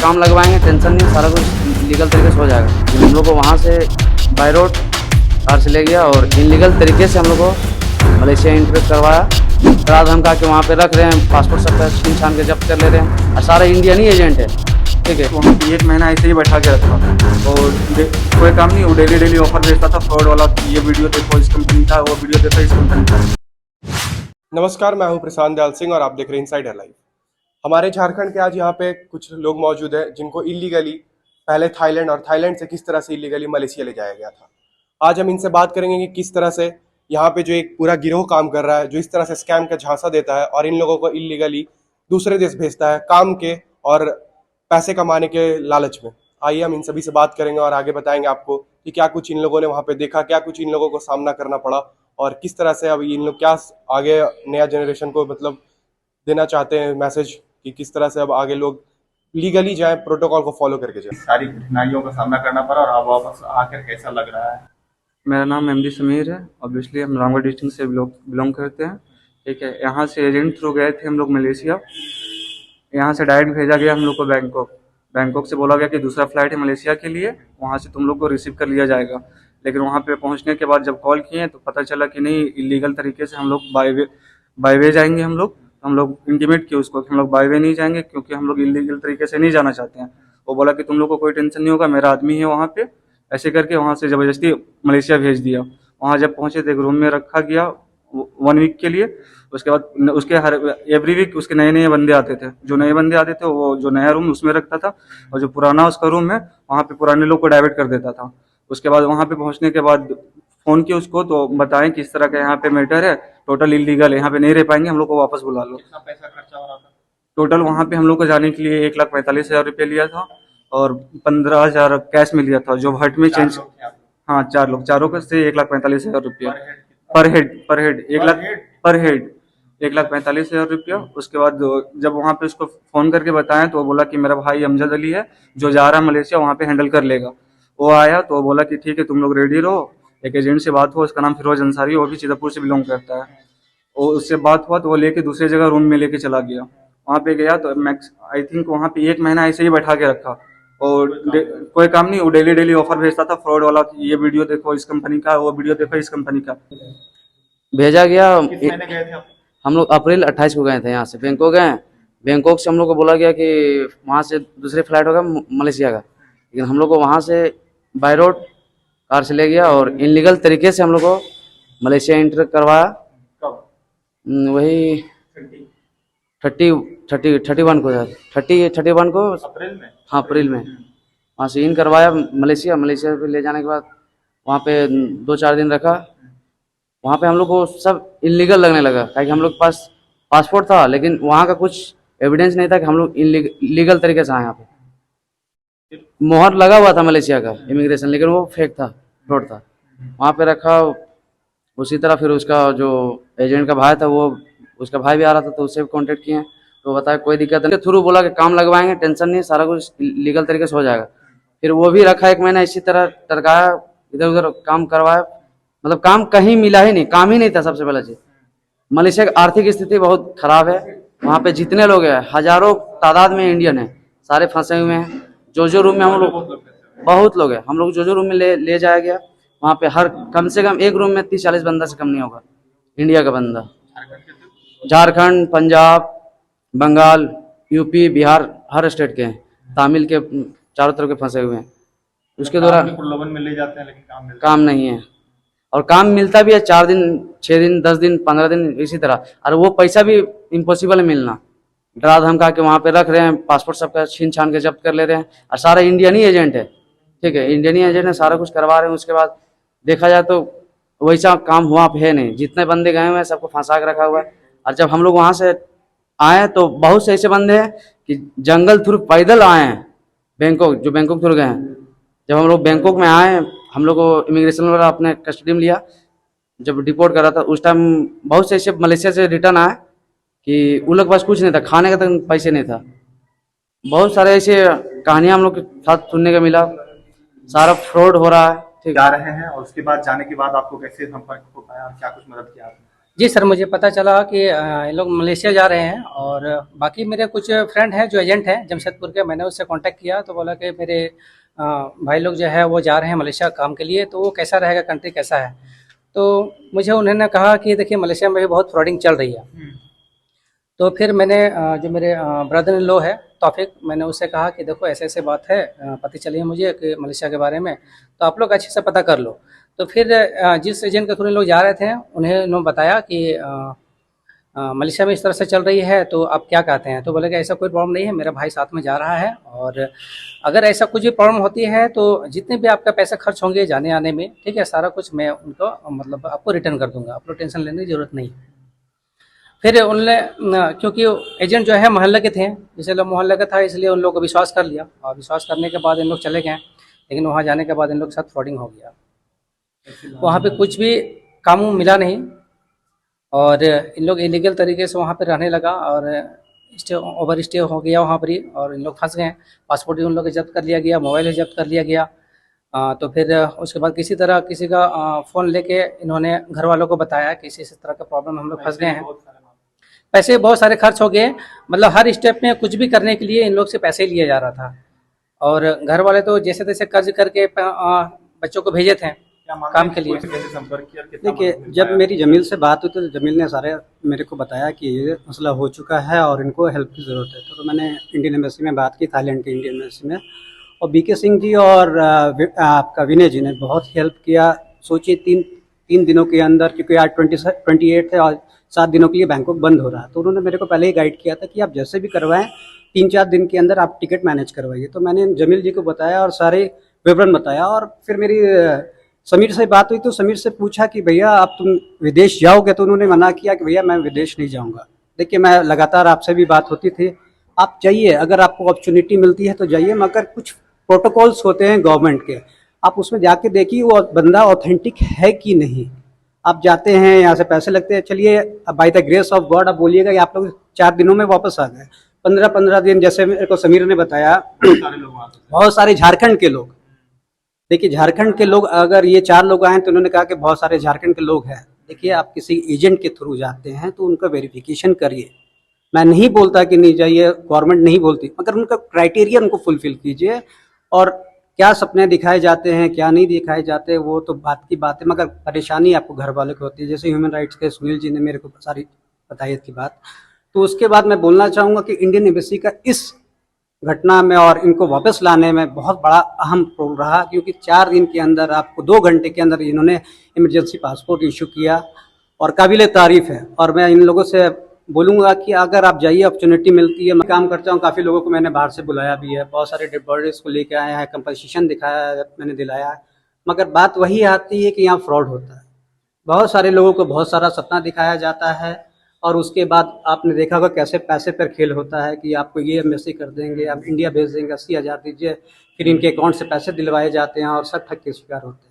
काम लगवाएंगे, टेंशन नहीं, सारा कुछ लीगल तरीके से हो जाएगा। हम लोग को वहाँ से बाय रोड कार से ले गया और इनलीगल तरीके से हम लोग को मलेशिया एंट्री करवाया। रात हम कहा कि वहाँ पे रख रहे हैं, पासपोर्ट सब छीन छान के जब्त कर ले रहे हैं और सारा इंडियन ही एजेंट है, ठीक है। वहाँ पे 1 महीना ऐसे ही बैठा के रखा और कोई काम नहीं, वो डेली ऑफर भेजता था फ्रॉड वाला, ये वीडियो देखो इस कंपनी का, वो वीडियो देखो इस कंपनी का। नमस्कार, मैं हूं प्रशांत दयाल सिंह और आप देख रहे हैं इनसाइडर लाइव। हमारे झारखंड के आज यहाँ पे कुछ लोग मौजूद हैं जिनको इलीगली पहले थाईलैंड और थाईलैंड से किस तरह से इलीगली मलेशिया ले जाया गया था। आज हम इनसे बात करेंगे कि किस तरह से यहाँ पे जो एक पूरा गिरोह काम कर रहा है, जो इस तरह से स्कैम का झांसा देता है और इन लोगों को इलीगली दूसरे देश भेजता है काम के और पैसे कमाने के लालच में। आइए हम इन सभी से बात करेंगे और आगे बताएंगे आपको कि क्या कुछ इन लोगों ने वहाँ पे देखा, क्या कुछ इन लोगों को सामना करना पड़ा और किस तरह से अब इन लोग क्या आगे नया जनरेशन को मतलब देना चाहते हैं मैसेज कि किस तरह से अब आगे लोग लीगली जाए, प्रोटोकॉल को फॉलो करके जाए। सारी कठिनाइयों का सामना करना पड़ा और अब वापस आकर कैसा लग रहा है? मेरा नाम एमडी समीर है, ऑब्वियसली हम रामगढ़ डिस्ट्रिक्ट से बिलोंग करते हैं, ठीक है। यहाँ से एजेंट थ्रू गए थे हम लोग मलेशिया, यहाँ से डायरेक्ट भेजा गया हम लोग को बैंकॉक से बोला गया कि दूसरा फ्लाइट है मलेशिया के लिए, वहाँ से तुम लोग को रिसीव कर लिया जाएगा। लेकिन वहाँ पे पहुँचने के बाद जब कॉल किए तो पता चला कि नहीं, इलीगल तरीके से हम लोग बाय वे जाएंगे। हम लोग इंटीमेट किए उसको कि हम लोग बाय वे नहीं जाएंगे क्योंकि हम लोग इलीगल तरीके से नहीं जाना चाहते हैं। वो बोला कि तुम लोग को कोई टेंशन नहीं होगा, मेरा आदमी है वहाँ पे। ऐसे करके वहाँ से ज़बरदस्ती मलेशिया भेज दिया। वहाँ जब पहुँचे तो एक रूम में रखा गया 1 वीक के लिए। उसके बाद उसके हर एवरी वीक उसके नए बंदे आते थे। जो नए बंदे आते थे वो जो नया रूम उसमें रखता था और जो पुराना उसका रूम है वहाँ पे पुराने लोग को डाइवर्ट कर देता था। उसके बाद वहाँ पे पहुँचने के बाद फ़ोन किया उसको तो बताएं किस तरह का यहाँ पे मैटर है, टोटल इलीगल है, यहाँ पे नहीं रह पाएंगे, हम लोग को वापस बुला लो। कितना पैसा खर्चा हो रहा था? टोटल वहाँ पे हम लोग को जाने के लिए 1,45,000 रुपये लिया था और 15,000 कैश में लिया था जो भट में चेंज। हाँ 4 लोग, चारों का से 1,45,000 रुपया पर हेड 1,45,000 रुपया। उसके बाद जब वहाँ पे उसको फ़ोन करके बताया तो वो बोला कि मेरा भाई अमजद अली है जो जा रहा है मलेशिया, वहाँ पे हैंडल कर लेगा। वो आया तो वो बोला कि ठीक है तुम लोग रेडी रहो। एक एजेंट से बात हुआ, उसका नाम फिरोज अंसारी, वो भी सीतापुर से बिलोंग करता है। वो उससे बात हुआ तो वो लेके दूसरी जगह रूम में लेके चला गया। वहाँ पे गया तो मैक्स आई थिंक वहाँ पे 1 महीना ऐसे ही बैठा के रखा और कोई काम नहीं, वो डेली ऑफर भेजता था फ्रॉड वाला, ये वीडियो देखो इस कंपनी का, वो वीडियो देखो इस कंपनी का। भेजा गया। किस महीने गए थे आप? हम लोग अप्रैल 28 को गए थे, यहाँ से बैंकॉक गए। बैंकॉक से हम लोग को बोला गया कि वहाँ से दूसरे फ्लाइट होगा मलेशिया का, लेकिन हम लोग को वहाँ से बाय रोड कार से ले गया और इनलीगल तरीके से हम लोग को मलेशिया एंटर करवाया। कब? वही 31 को 31 को अप्रैल में? हाँ अप्रैल में वहाँ से इन करवाया मलेशिया पे ले जाने के बाद वहाँ पे 2-4 दिन रखा। वहाँ पे हम लोग को सब इलीगल लगने लगा क्योंकि हम लोग के पास पासपोर्ट था लेकिन वहाँ का कुछ एविडेंस नहीं था कि हम लोग इलीगल तरीके से आए। यहाँ पे मोहर लगा हुआ था मलेशिया का इमिग्रेशन, लेकिन वो फेक था, फ्रॉड था। वहाँ पे रखा। उसी तरह फिर उसका जो एजेंट का भाई था, वो उसका भाई भी आ रहा था तो उससे भी कॉन्टेक्ट किए तो बताया कोई दिक्कत नहीं, थ्रू बोला कि काम लगवाएंगे, टेंशन नहीं, सारा कुछ लीगल तरीके से हो जाएगा। फिर वो भी रखा 1 महीना इसी तरह टरकाया, इधर उधर काम करवाया, मतलब काम कहीं मिला ही नहीं, काम ही नहीं था। सबसे पहला चीज मलेशिया की आर्थिक स्थिति बहुत खराब है। वहाँ पे जितने लोग हैं हजारों तादाद में इंडियन है, सारे फंसे हुए हैं। जो रूम में हम लोग बहुत लोग हैं, हम लोग जो रूम में ले जाया गया वहाँ पे हर कम से कम एक रूम में 30-40 बंदा से कम नहीं होगा इंडिया का बंदा। झारखंड, पंजाब, बंगाल, यूपी, बिहार, हर स्टेट के हैं, तमिल के चारों तरफ के फंसे हुए हैं। उसके दौरान प्रलोभन में ले जाते हैं लेकिन काम नहीं है और काम मिलता भी है 4 दिन, 6 दिन, 10 दिन, 15 दिन इसी तरह। और वो पैसा भी इम्पॉसिबल है मिलना। डरा धमका के वहाँ पे रख रहे हैं, पासपोर्ट सबका छीन छान के जब्त कर ले रहे हैं और सारा इंडियन ही एजेंट है, ठीक है। इंडियन ही एजेंट है, सारा कुछ करवा रहे हैं। उसके बाद देखा जाए तो वैसा काम हुआ है नहीं, जितने बंदे गए हुए हैं सबको फंसा के रखा हुआ है। और जब हम लोग वहाँ से आए तो बहुत से ऐसे बंदे हैं कि जंगल थ्रू पैदल आए हैं बैंकॉक, जो बैंकॉक थ्रू गए हैं। जब हम लोग बैंकॉक में आए, हम लोग को इमिग्रेशन वाला अपने कस्टडी में लिया, जब डिपोर्ट करा था उस टाइम बहुत से ऐसे मलेशिया से रिटर्न आए कि उन लोग के पास कुछ नहीं था, खाने का तक पैसे नहीं था। बहुत सारे ऐसे कहानियाँ हम लोग के साथ सुनने का मिला, सारा फ्रॉड हो रहा है, ठीक। जा रहे हैं और उसके बाद जाने के बाद आपको कैसे संपर्क हो पाया और क्या कुछ मदद किया आपने? जी सर, मुझे पता चला कि ये लोग मलेशिया जा रहे हैं और बाकी मेरे कुछ फ्रेंड हैं जो एजेंट हैं जमशेदपुर के। मैंने उससे कांटेक्ट किया तो बोला कि मेरे भाई लोग जो है वो जा रहे हैं मलेशिया काम के लिए, तो वो कैसा रहेगा, कंट्री कैसा है। तो मुझे उन्होंने कहा कि देखिए मलेशिया में भी बहुत फ्रॉडिंग चल रही है। तो फिर मैंने जो मेरे ब्रदर इन लॉ है तौफीक, मैंने उससे कहा कि देखो ऐसे ऐसे बात है, पता चली है मुझे कि मलेशिया के बारे में, तो आप लोग अच्छे से पता कर लो। तो फिर जिस एजेंट के थ्रू इन लोग जा रहे थे उन्हें इन्होंने बताया कि मलेशिया में इस तरह से चल रही है, तो आप क्या कहते हैं। तो बोले कि ऐसा कोई प्रॉब्लम नहीं है, मेरा भाई साथ में जा रहा है और अगर ऐसा कुछ भी प्रॉब्लम होती है तो जितने भी आपका पैसे खर्च होंगे जाने आने में, ठीक है, सारा कुछ मैं उनको मतलब आपको रिटर्न कर दूंगा, आप लोग टेंशन लेने की ज़रूरत नहीं है। फिर उनने क्योंकि एजेंट जो है मोहल्ले के थे, जैसे लोग मोहल्ले का था, इसलिए उन लोगों को विश्वास कर लिया और विश्वास करने के बाद इन लोग चले गए। लेकिन वहाँ जाने के बाद इन लोग के साथ फ्रॉडिंग हो गया। वहाँ पे कुछ भी कानून मिला नहीं और इन लोग इलीगल तरीके से वहाँ पे रहने लगा और ओवर स्टे हो गया वहाँ पर ही और इन लोग फंस गए। पासपोर्ट भी उन लोग जब्त कर लिया गया, मोबाइल भी जब्त कर लिया गया। तो फिर उसके बाद किसी तरह किसी का फ़ोन लेके इन्होंने घर वालों को बताया कि इस तरह का प्रॉब्लम हम लोग फंस गए हैं। पैसे बहुत सारे खर्च हो गए, मतलब हर स्टेप में कुछ भी करने के लिए इन लोग से पैसे लिए जा रहा था और घर वाले तो जैसे तैसे कर्ज करके बच्चों को भेजे थे काम के लिए। देखिए, जब मेरी जमील से बात हुई तो जमील ने सारे मेरे को बताया कि ये मसला हो चुका है और इनको हेल्प की ज़रूरत है। तो मैंने इंडियन एम्बेसी में बात की, थाईलैंड के इंडियन एम्बेसी में, और बीके सिंह जी और आपका विनय जी ने बहुत हेल्प किया। सोचिए तीन दिनों के अंदर, क्योंकि आज 28 है और 7 दिनों के लिए बैंकॉक बंद हो रहा है, तो उन्होंने मेरे को पहले ही गाइड किया था कि आप जैसे भी करवाएं 3-4 दिन के अंदर आप टिकट मैनेज करवाइए। तो मैंने जमील जी को बताया और सारे विवरण बताया। और फिर मेरी समीर से बात हुई तो समीर से पूछा कि भैया आप तुम विदेश जाओगे, तो उन्होंने मना किया कि भैया मैं विदेश नहीं जाऊँगा। देखिए, मैं लगातार आपसे भी बात होती थी, आप जाइए, अगर आपको अपॉर्चुनिटी मिलती है तो जाइए, मगर कुछ प्रोटोकॉल्स होते हैं गवर्नमेंट के, आप उसमें जाके देखिए वो बंदा ऑथेंटिक है कि नहीं। आप जाते हैं, यहाँ से पैसे लगते हैं, चलिए by the grace of God आप बोलिएगा कि आप लोग 4 दिनों में वापस आ गए। 15-15 दिन, जैसे मेरे को समीर ने बताया, बहुत सारे झारखंड के लोग, देखिए झारखंड के लोग, अगर ये 4 लोग आए तो उन्होंने कहा कि बहुत सारे झारखंड के लोग हैं। देखिए, आप किसी एजेंट के थ्रू जाते हैं तो उनका वेरिफिकेशन करिए। मैं नहीं बोलता कि नहीं जाइए, गवर्नमेंट नहीं बोलती, मगर उनका क्राइटेरिया उनको फुलफिल कीजिए। और क्या सपने दिखाए जाते हैं, क्या नहीं दिखाए जाते, वो तो बात की बात है, मगर परेशानी आपको घर वालों की होती है। जैसे ह्यूमन राइट्स के सुनील जी ने मेरे को सारी बताई थी बात। तो उसके बाद मैं बोलना चाहूँगा कि इंडियन एम्बेसी का इस घटना में और इनको वापस लाने में बहुत बड़ा अहम रोल रहा, क्योंकि 4 दिन के अंदर, आपको 2 घंटे के अंदर इन्होंने इमरजेंसी पासपोर्ट इशू किया और काबिल तारीफ़ है। और मैं इन लोगों से बोलूँगा कि अगर आप जाइए, अपॉर्चुनिटी मिलती है। मैं काम करता हूँ, काफ़ी लोगों को मैंने बाहर से बुलाया भी है, बहुत सारे डेड बॉडीज़ को लेके आए हैं, कंपनसेशन दिखाया है, मैंने दिलाया है, मगर बात वही आती है कि यहाँ फ्रॉड होता है। बहुत सारे लोगों को बहुत सारा सपना दिखाया जाता है और उसके बाद आपने देखा होगा कैसे पैसे पर खेल होता है कि आपको ये एम्बेसी कर देंगे, आप इंडिया भेज देंगे, 80,000 दीजिए, फिर इनके अकाउंट से पैसे दिलवाए जाते हैं और सब ठग के शिकार होते हैं।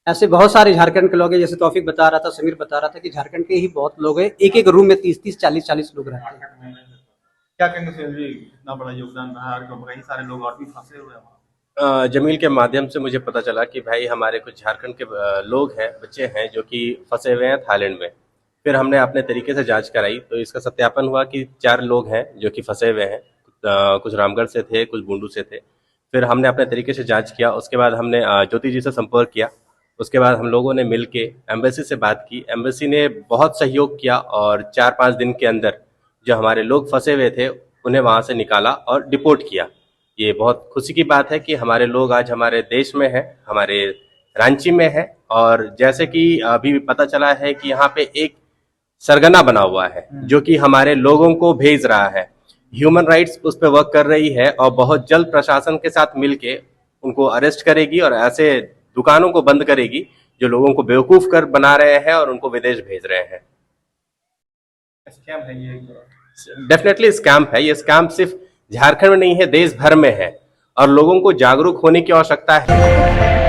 ऐसे बहुत सारे झारखंड के लोग हैं, जैसे तौफीक बता रहा था, समीर बता रहा था कि झारखंड के ही बहुत लोग हैं, एक रूम में 30-30, 40-40 लोग रहते हैं। क्या कहेंगे सुनील जी, इतना बड़ा योगदान रहा, कई सारे लोग और भी फंसे हुए हैं। जमील के माध्यम से मुझे पता चला कि भाई हमारे कुछ झारखंड के लोग हैं, बच्चे हैं जो कि फंसे हुए हैं थाईलैंड में। फिर हमने अपने तरीके से जांच कराई तो इसका सत्यापन हुआ कि 4 लोग हैं जो कि फंसे हुए हैं। कुछ रामगढ़ से थे, कुछ बुंडू से थे। फिर हमने अपने तरीके से जांच किया, उसके बाद हमने ज्योति जी से संपर्क किया। उसके बाद हम लोगों ने मिल के एम्बेसी से बात की। एम्बेसी ने बहुत सहयोग किया और 4-5 दिन के अंदर जो हमारे लोग फंसे हुए थे उन्हें वहाँ से निकाला और डिपोर्ट किया। ये बहुत खुशी की बात है कि हमारे लोग आज हमारे देश में हैं, हमारे रांची में है। और जैसे कि अभी पता चला है कि यहाँ पे एक सरगना बना हुआ है जो कि हमारे लोगों को भेज रहा है। ह्यूमन राइट्स उस पर वर्क कर रही है और बहुत जल्द प्रशासन के साथ मिलके उनको अरेस्ट करेगी और ऐसे दुकानों को बंद करेगी जो लोगों को बेवकूफ कर बना रहे हैं और उनको विदेश भेज रहे हैं। स्कैम है ये, डेफिनेटली स्कैम है। ये स्कैम सिर्फ झारखंड में नहीं है, देश भर में है और लोगों को जागरूक होने की आवश्यकता है।